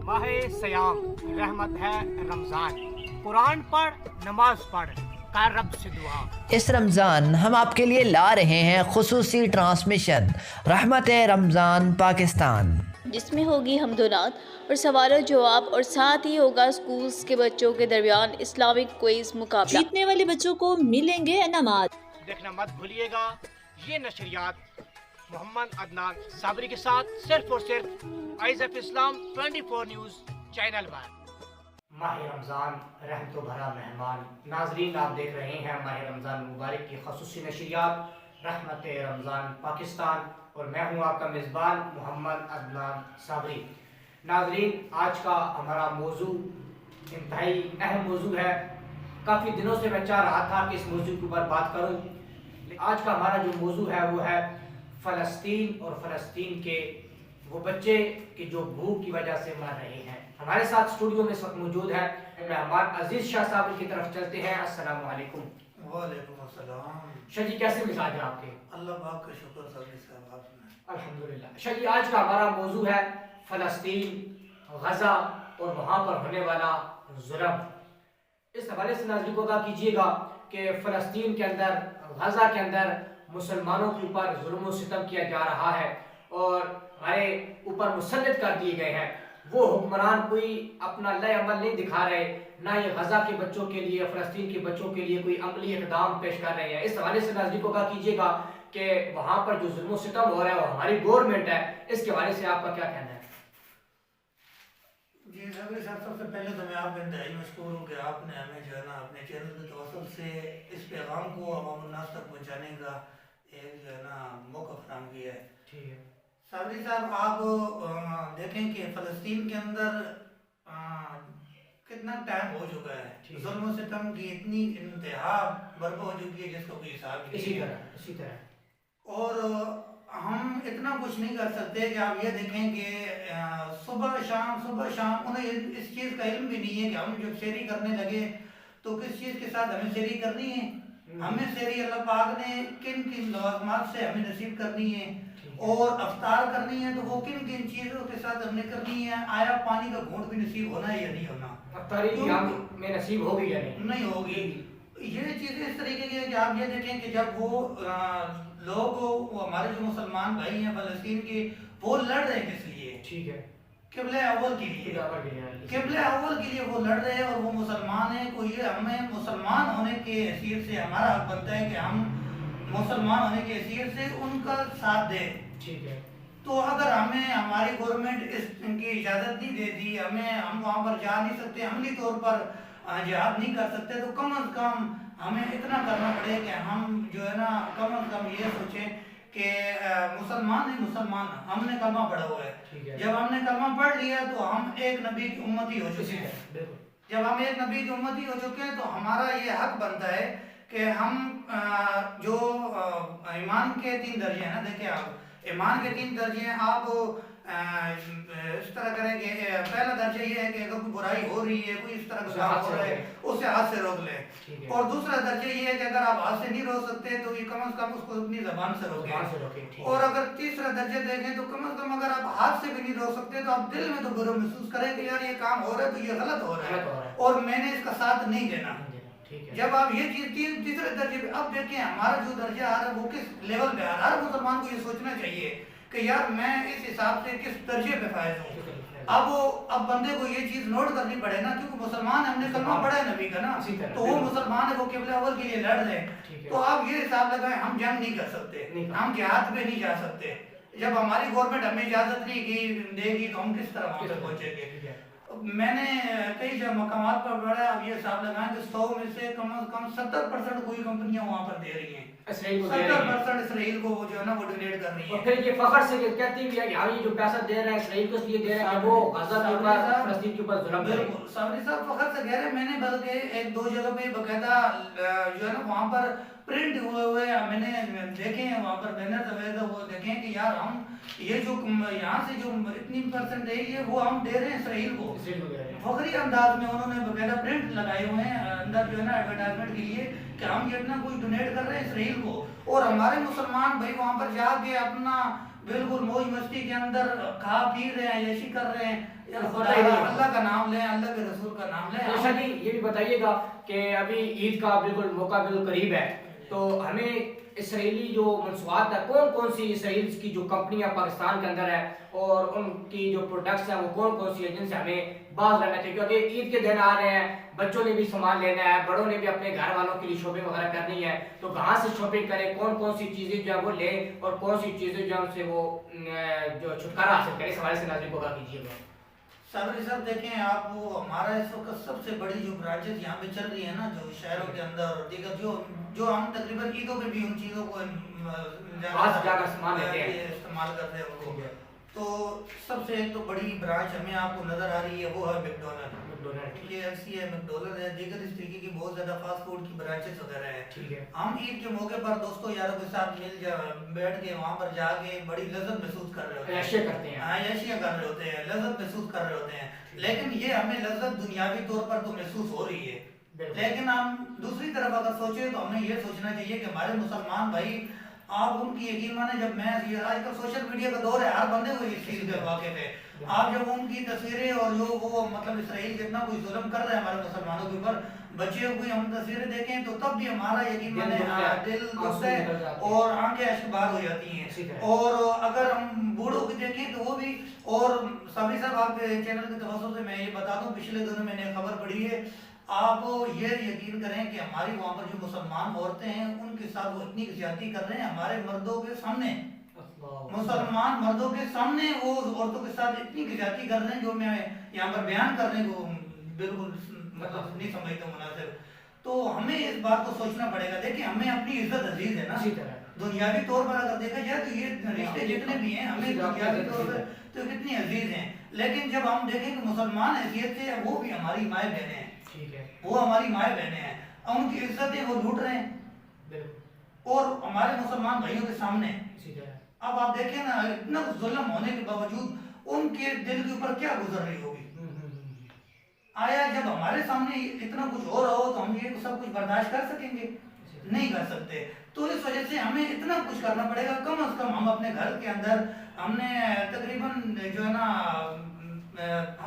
माह सयाम रहमत है रमज़ान, कुरान पढ़, नमाज पढ़, कर रब से दुआ। इस रमज़ान हम आपके लिए ला रहे हैं खुसूसी ट्रांसमिशन रहमत रमज़ान पाकिस्तान, जिसमें होगी हमदोनात और सवाल जवाब और साथ ही होगा स्कूल्स के बच्चों के दरमियान इस्लामिक क्विज मुकाबला। जीतने वाले बच्चों को मिलेंगे इनामात। देखना मत भूलिएगा ये नशरियात मोहम्मद अदनान साबरी के साथ सिर्फ और सिर्फ eyes of Islam 24 news channel पर। माह रमज़ान रहमतों भरा मेहमान नाजरीन, आप देख रहे हैं माह रमज़ान मुबारक की खसूसी नशरियात रहमत रमज़ान पाकिस्तान और मैं हूं आपका मेज़बान मोहम्मद अदनान साबरी। नाजरीन, आज का हमारा मौजू इंतहाई अहम मौजू है। काफ़ी दिनों से मैं चाह रहा था कि इस मौजू के ऊपर बात करूं। आज का हमारा जो मौजू है वो है फ़लस्तीन और फ़लस्तीन के वो बच्चे कि जो भूख की वजह से मर रहे हैं। हमारे साथ स्टूडियो में इस वक्त मौजूद है मेहमान अजीज शाह साहब की तरफ चलते हैं। अस्सलाम वालेकुम। वालेकुम अस्सलाम। शाह जी, कैसे मिजाज है आपके? अल्लाह पाक का शुक्र सभी साहब आपने। अल्हम्दुलिल्लाह। शाह जी, आज का हमारा मौजू है फ़लस्तीन, गज़ा और वहाँ पर होने वाला जुल्म। इस हवाले से नाज़रीन को आगाह कीजिएगा कि फ़लस्तीन के अंदर, गज़ा के अंदर मुसलमानों के ऊपर जुल्म सितम किया जा रहा है और हमारे ऊपर मुसल्लत कर दिए गए हैं। वो हुक्मरान कोई अपना लय अमल नहीं दिखा रहे, ना ये गज़ा के बच्चों के लिए, फ़लस्तीन के बच्चों के लिए कोई अमली इक़दाम पेश कर रहे हैं। इस हवाले से नाज़रीन को आगाह कीजिएगा कि वहाँ पर जो जुल्म सितम हो रहा है वो हमारी गवर्नमेंट है, इसके हवाले से आपका क्या कहना है? जी साहब, सबसे पहले तो मैं आपका इंतहाई मशकूर हूँ कि आपने हमें जो है ना अपने चैनल के तवस्सुल से इस पैगाम को अवाम उन्नास तक पहुँचाने का एक जो है ना मौका फराहम किया है। ठीक है साबरी साहब, आप देखें कि फ़लस्तीन के अंदर कितना टाइम हो चुका है, जुल्म सितम की इतनी इंतहा बर्पा हो चुकी है जिसका कोई हिसाब नहीं है। इसी तरह और हम इतना कुछ नहीं कर सकते कि आप ये देखें कि सुबह शाम उन्हें इस चीज़ का इल्म भी नहीं है कि हम जब शेरी करने लगे तो किस चीज़ के साथ हमें शेरी करनी है। हमें शेरी अल्लाह पाक ने किन किन लवाज़मात से हमें नसीब करनी है और अफ्तार करनी है तो वो किन किन चीज़ों के साथ हमने करनी है। आया पानी का घूंट भी नसीब होना है या नहीं होना, अफ्तारी में नसीब होगी या नहीं होगी। ये चीज़ें इस तरीके की है कि आप ये देखें कि जब वो लोग, वो हमारे जो मुसलमान भाई हैं फ़लस्तीन के, वो लड़ रहे हैं किस लिए? ठीक है, क़िबले अव्वल के लिए। क़िबले अव्वल के लिए वो लड़ रहे हैं और वो मुसलमान हैं। कोई ये हमें मुसलमान होने के हैसियत से हमारा हक बनता है कि हम मुसलमान होने की हैसियत से उनका साथ दें। ठीक है, तो अगर हमें हमारी गवर्नमेंट इनकी इजाज़त नहीं देती, हम वहाँ पर जा नहीं सकते, अमली तौर पर जिहाद नहीं कर सकते, तो कम अज़ कम हमें इतना करना पड़े कि हम जो है ना कम अज़ कम ये सोचें कि मुसलमान ही मुसलमान, हमने कलमा पढ़ा हुआ है। जब हमने कलमा पढ़ लिया तो हम एक नबी की उम्मती हो चुके हैं। जब हम एक नबी की उम्मती हो चुके हैं तो हमारा ये हक बनता है कि हम जो ईमान के 3 दर्जे हैं ना, देखिए आप ईमान के 3 दर्जे हैं। आप इस तरह करें कि पहला दर्जा ये है कि अगर कोई बुराई हो रही है, कोई इस तरह का काम हो रहा है, उसे हाथ से रोक ले। और दूसरा दर्जा ये है कि अगर आप हाथ से नहीं रोक सकते तो ये कम से कम उसको अपनी ज़बान से रोकें। और अगर तीसरा दर्जा देखें तो कम से कम अगर आप हाथ से भी नहीं रोक सकते तो आप दिल में तो बुरा महसूस करें कि यार ये काम हो रहा है तो ये गलत हो रहा है और मैंने इसका साथ नहीं देना। जब आप ये चीज तीसरे दर्जे पे, अब देखें हमारा जो दर्जा आ रहा है वो किस लेवल पे आ रहा है। हर मुसलमान को ये सोचना चाहिए कि यार मैं इस हिसाब से किस दर्जे पे फायज हूँ। अब बंदे को ये चीज नोट करनी पड़े ना, क्योंकि मुसलमान हमने कलमा पढ़ा है नबी का ना, तो वो मुसलमान है, वो क़िबला अव्वल के लिए लड़ रहे हैं। तो आप ये हिसाब लगाएं, हम जंग नहीं कर सकते, हम जिहाद पे नहीं जा सकते। जब हमारी गवर्नमेंट हमें इजाजत नहीं देगी तो हम किस तरह वहां तक पहुंचेंगे। मैंने कई जगह मकामात पर पढ़ा, अब ये हिसाब लगाएं कि 100 में से कम 70% कोई कंपनियां वहाँ पर दे रही हैं, 70% इसराइल को जो है ना वो डोनेट कर रही है। और फिर ये फखर से कहती भी है कि हाँ ये जो पैसा दे रहा है इसराइल को इसलिए दे रहा है कि वो गज़ा के ऊपर, फ़लस्तीन के ऊपर जुल्म करे। बिल्कुल साबरी साहब फखर से कह रहे हैं। मैंने बल्कि 1-2 जगह पे बकायदा जो है ना वहाँ पर प्रिंट हुए मैंने देखे हैं, वहाँ पर बैनर वगैरह वो देखें कि यार हम ये जो यहाँ से जो इतनी % है ये वो हम दे रहे हैं इसराइल को। फखरी अंदाज में उन्होंने बकायदा प्रिंट लगाए हुए हैं अंदर जो है ना एडवर्टाइजमेंट के लिए कि हम ये इतना कुछ डोनेट कर रहे हैं इसराइल को। और हमारे मुसलमान भाई वहाँ पर जाके अपना बिल्कुल मौज मस्ती के अंदर खा पी रहे हैं, यशी कर रहे हैं, अल्लाह का नाम लें, अल्लाह के रसूल का नाम लें। अच्छा जी, ये भी बताइएगा कि अभी ईद का बिल्कुल मौका बिल्कुल करीब है, तो हमें इसराइली जो मंसूबात है, कौन कौन सी इसराइल की जो कंपनियां पाकिस्तान के अंदर है और उनकी जो प्रोडक्ट्स हैं वो कौन कौन सी है जिनसे हमें बाज रहना चाहिए, क्योंकि ईद के दिन आ रहे हैं, बच्चों ने भी सामान लेना है, बड़ों ने भी अपने घर वालों के लिए शॉपिंग वगैरह करनी है, तो कहाँ से शॉपिंग करें, कौन कौन सी चीज़ें जो है वो लें और कौन सी चीज़ें जो है उनसे वो जो छुटकारा हासिल करें, इस हवाले से नाज़रीन को आगाह कीजिएगा। साबरी साहब देखें आप, वो हमारा इस वक्त सबसे बड़ी जो ब्रांचेस यहाँ पे चल रही है ना, जो शहरों के अंदर और दीगर जो हम तकरीबन ईदों पे भी उन चीज़ों को जाकर सामान लेते हैं, इस्तेमाल करते हैं उनको, तो सबसे एक तो बड़ी ब्रांच हमें आपको नज़र आ रही है वो है मैकडॉनल्ड, KFC है, मैकडॉनल्ड है, दीगर इस तरीके की बहुत ज़्यादा फास्ट फूड की ब्रांचेस वगैरह है। ठीक है, हम ईद के मौके पर दोस्तों यारों के साथ बैठ के वहाँ पर जाके बड़ी लज्जत महसूस कर रहे होते हैं, ऐशे करते हैं, हाँ ऐशिया कर रहे होते हैं, लज्जत महसूस कर रहे होते हैं, लेकिन ये हमें लज्जत दुनियावी तौर पर तो महसूस हो रही है, लेकिन हम दूसरी तरफ अगर सोचे तो हमें ये सोचना चाहिए कि हमारे मुसलमान भाई, आप उनकी यकीन माने, जब मैं ये आजकल सोशल मीडिया का दौर है, हर बंदे को इस चीज़ के वाकिफ है, आप जब उनकी तस्वीरें और जो वो मतलब इसराइल जितना कोई जुल्म कर रहा है हमारे मुसलमानों के ऊपर, बच्चे हुए हम तस्वीरें देखें तो तब भी हमारा यकीन माने दिल दुखता है और आंखें अश्कबार हो जाती हैं, और अगर हम बूढ़ों की देखें तो वो भी, और सभी साहब आपके चैनल के तवज्जो से मैं ये बता दूं, पिछले दिनों मैंने खबर पढ़ी है, आप ये यकीन करें कि हमारी वहाँ पर जो मुसलमान औरतें हैं उनके साथ वो इतनी ज्यादती कर रहे हैं हमारे मर्दों के सामने, मुसलमान मर्दों के सामने वो औरतों के साथ इतनी ज्यादती कर रहे हैं जो मैं यहाँ पर बयान करने को बिल्कुल मतलब नहीं समझता मुनासिब। तो हमें इस बात को सोचना पड़ेगा, देखिए हमें अपनी इज्जत अजीज है ना, दुनियावी तौर पर अगर देखा जाए तो ये रिश्ते जितने भी हैं हमें दुनियावी तौर पर तो कितनी अजीज हैं, लेकिन जब हम देखें कि मुसलमान हैसियत से वो भी हमारी माए बहनें हैं, वो हमारी माए बहनें हैं, उनकी इज्जतें वो लूट रहे हैं और हमारे मुसलमान भाइयों के सामने। अब आप देखें ना, इतना जुल्म होने के बावजूद उनके दिल के ऊपर क्या गुजर रही होगी, आया जब हमारे सामने इतना कुछ हो रहा हो तो हम ये सब कुछ बर्दाश्त कर सकेंगे? नहीं कर सकते। तो इस वजह से हमें इतना कुछ करना पड़ेगा, कम से कम हम अपने घर के अंदर, हमने तकरीबन जो है ना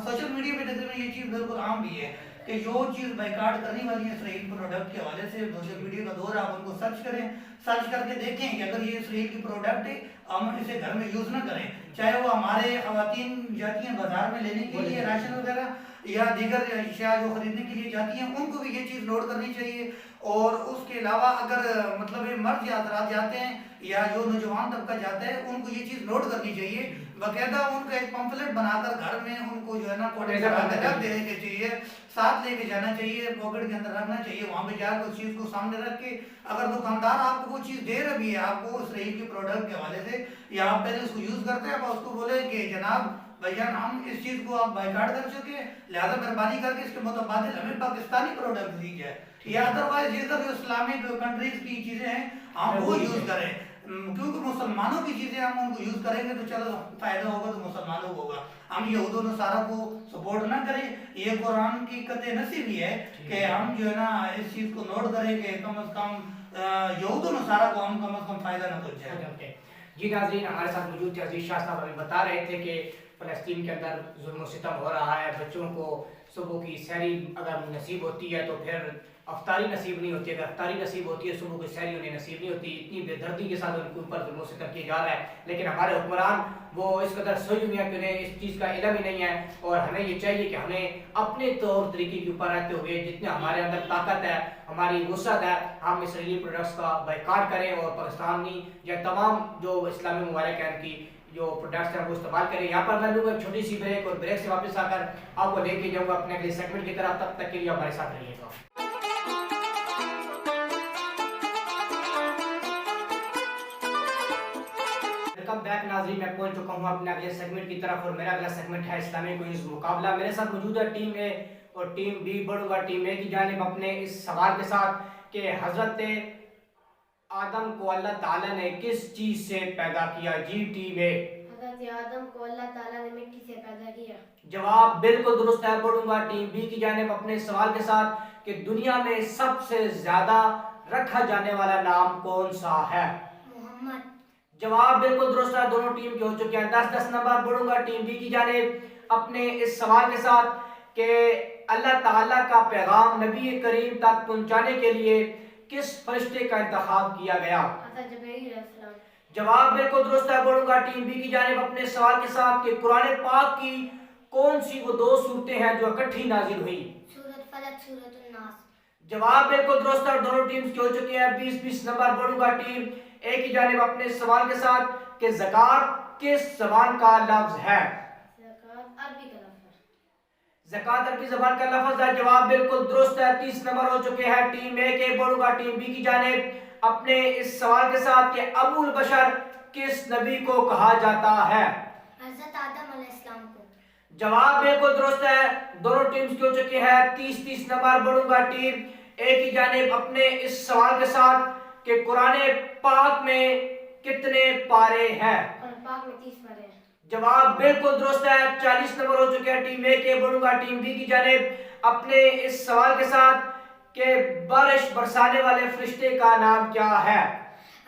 सोशल मीडिया पे तकरीबन ये चीज़ बिल्कुल आम भी है कि जो चीज़ बाइकाट करने वाली है इसराइल प्रोडक्ट के हवाले से, सोशल मीडिया का दौर है, आप उनको सर्च करें, सर्च करके देखें कि अगर ये इसराइल की प्रोडक्ट है हम इसे घर में यूज़ ना करें, चाहे वो हमारे ख़वातीन जाती हैं बाजार में लेने के लिए राशन वगैरह या दीगर अशिया जो खरीदने के लिए जाती हैं, उनको भी ये चीज़ नोट करनी चाहिए। और उसके अलावा अगर मतलब मर्द या हज़रात जाते हैं या जो नौजवान तबका जाता है उनको ये चीज़ नोट करनी चाहिए, बाकायदा उनका एक पंपलेट बनाकर घर में उनको जो है ना कोटे रख देने के चाहिए, साथ लेके जाना चाहिए, पॉकेट के अंदर रखना चाहिए, वहाँ पे जाकर उस चीज़ को सामने रख के अगर दुकानदार आपको वो चीज़ दे रही है आपको इसराइल के प्रोडक्ट के हवाले से, या आप पहले उसको यूज़ करते हैं, आप उसको बोले कि जनाब भाईजान हम इस चीज़ को आप बाइकाट कर चुके हैं, लिहाजा मेहरबानी करके इसके मुताबिक हमें पाकिस्तानी प्रोडक्ट दी जाए, या अदरवाइज ये जो इस्लामिक कंट्रीज की चीज़ें हैं हम वो यूज़ करें, क्योंकि मुसलमानों की चीज़ें हम उनको यूज़ करेंगे तो चलो फ़ायदा होगा तो मुसलमानों को होगा, हम यहूद और नसारा को सपोर्ट ना करें। ये कुरान की कतई नसीब ही है कि हम जो है ना इस चीज़ को नोट करें कि कम अज़ कम यहूद और नसारा को हम कम अज़ कम फ़ायदा ना पहुँचाए। जी नाज़रीन, हमारे साथ मौजूद थे अजीज शाह साहब, हमें बता रहे थे कि फ़लस्तीन के अंदर जुल्म सितम हो रहा है, बच्चों को सुबह की सहरी अगर नसीब होती है तो फिर अफ्तारी नसीब नहीं होती, अगर अफ्तारी नसीब होती है सुबह की सहरी उन्हें नसीब नहीं होती, इतनी बेदर्दी के साथ उनके ऊपर जुल्म सितम किया जा रहा है, लेकिन हमारे हुक्मरान वो इस कदर सोई हुए हैं कि उन्हें इस चीज़ का इल्म ही नहीं है, और हमें ये चाहिए कि हमें अपने तौर तरीके के ऊपर रहते हुए जितने हमारे अंदर ताकत है, हमारी वुसअत है, हम इसराइली प्रोडक्ट्स का बाइकाट करें और पाकिस्तानी या तमाम जो इस्लामी ममालिक हैं उनकी जो प्रोडक्ट्स हैं वो इस्तेमाल करें। यहाँ पर मैं लूँगा एक छोटी सी ब्रेक, और ब्रेक से वापस आकर आपको लेके जाऊँगा अपने अगले सेगमेंट की तरफ, तब तक के लिए हमारे साथ रहिएगा। वेलकम बैक नाज़रीन, मैं पहुंच चुका हूं अपने अगले सेगमेंट की तरफ, और मेरा अगला सेगमेंट है इस्लामी क्वींस मुकाबला। मेरे साथ मौजूद है टीम ए और टीम बी। बढ़ूंगा टीम ए की जानिब अपने इस सवाल के साथ कि हजरत आदम को अल्लाह ताला ने किस चीज से पैदा किया? जी टीम ए। हजरत आदम को अल्लाह ताला ने मिट्टी से पैदा किया। जवाब बिल्कुल दुरुस्त है। बढ़ूंगा टीम बी की जानिब अपने सवाल के साथ कि दुनिया में सबसे ज्यादा रखा जाने वाला नाम कौन सा है? मोहम्मद। جواب بالکل درست ہے، دونوں ٹیم کے ہو چکے ہیں۔ 10 نمبر بڑھوں گا ٹیم بی کی جانب اپنے اس سوال کے ساتھ کہ اللہ تعالیٰ کا پیغام نبی کریم تک پہنچانے کے لیے کس فرشتے کا انتخاب کیا گیا؟ حضرت جبرائیل علیہ السلام۔ جواب بالکل درست ہے، بڑھوں گا ٹیم بی کی جانب اپنے سوال کے ساتھ کہ قرآن پاک کی کون سی وہ 2 سورتیں ہیں جو اکٹھی نازل ہوئی؟ سورۃ فلق، سورۃ الناس۔ جواب بالکل درست ہے، دونوں ٹیمز کے ہو چکے ہیں۔ 20 نمبر بڑھوں گا ٹیم اے کی جانب اپنے سوال کے ساتھ کہ زکوٰۃ کس زبان کا لفظ ہے؟ زکوٰۃ عربی کا لفظ ہے۔ زکوٰۃ عربی زبان کا لفظ ہے، جواب بالکل درست ہے۔ 30 نمبر ہو چکے ہیں ٹیم اے کے، بڑھوں گا ٹیم بی کی جانب اپنے اس سوال کے ساتھ کہ ابو البشر کس نبی کو کہا جاتا ہے؟ حضرت آدم علیہ السلام کو۔ جواب بالکل درست ہے، دونوں ٹیمز کے ہو چکے ہیں۔ 30 نمبر بڑھوں گا ٹیم اے کی جانب اپنے اس سوال کے ساتھ کہ قرآن پاک میں کتنے پارے ہیں؟ قرآن پاک میں 30 پارے ہیں۔ جواب بالکل درست ہے، 40 نمبر ہو چکے ہیں ٹیم اے کے، بڑھوں گا ٹیم بی کی جانب اپنے اس سوال کے ساتھ کہ بارش برسانے والے فرشتے کا نام کیا ہے؟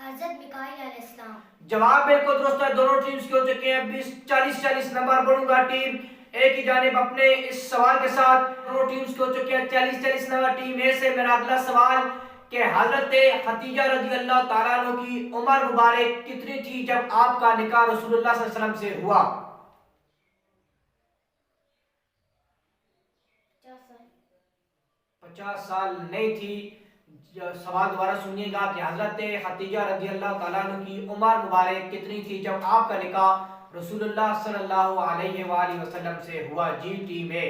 حضرت میکائیل علیہ السلام۔ جواب بالکل درست ہے، دونوں ٹیمز کے ہو چکے ہیں۔ 40 نمبر بڑھوں گا ٹیم اے کی جانب اپنے اس سوال کے ساتھ، دونوں ٹیمز کے ہو چکے ہیں۔ 40 نمبر ٹیم اے سے میرا اگلا سوال کہ حضرت خدیجہ رضی اللہ تعالیٰ عنہ کی عمر مبارک کتنی تھی جب آپ کا نکاح رسول اللہ صلی اللہ علیہ وسلم سے ہوا؟ 50 سال نہیں تھی۔ سوال دوبارہ سنیے گا کہ حضرت خدیجہ رضی اللہ تعالیٰ عنہ کی عمر مبارک کتنی تھی جب آپ کا نکاح رسول اللہ صلی اللہ علیہ وآلہ وسلم سے ہوا؟ جی ٹیم اے۔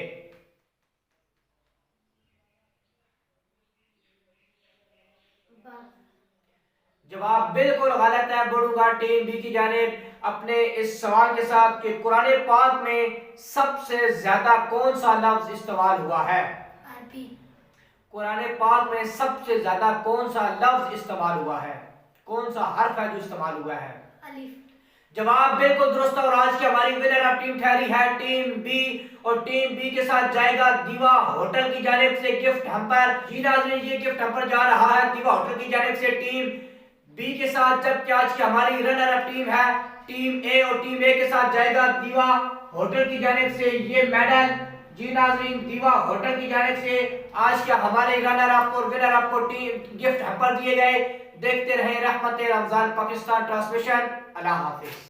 جواب بالکل غلط ہے، بڑھوں گا ٹیم بی کی جانب اپنے اس سوال کے ساتھ کہ قرآن پاک میں سب سے زیادہ کون سا لفظ استعمال ہوا ہے؟ عربی۔ قرآن پاک میں سب سے زیادہ کون سا لفظ استعمال ہوا ہے؟ کون سا حرف ہے جو استعمال ہوا ہے؟ الف۔ جواب بالکل درست ہے، اور آج کی ہماری ونر آف ٹیم ٹھہری ہے ٹیم بی، اور ٹیم بی کے ساتھ جائے گا دیوا ہوٹل کی جانب سے گفٹ ہمپر۔ جی ناظرین، یہ گفٹ ہمپر جا رہا ہے دیوا ہوٹل کی جانب سے ٹیم بی کے ساتھ، جبکہ آج کی ہماری رنر اپ ٹیم ہے ٹیم اے، اور ٹیم اے کے ساتھ جائے گا دیوا ہوٹل کی جانب سے یہ میڈل۔ جی ناظرین، دیوا ہوٹل کی جانب سے آج کے ہمارے رنر اپ اور ونر اپ کو ٹیم گفٹ ہمپر دیے گئے۔ دیکھتے رہیں رحمت رمضان پاکستان ٹرانسمیشن۔ اللہ حافظ۔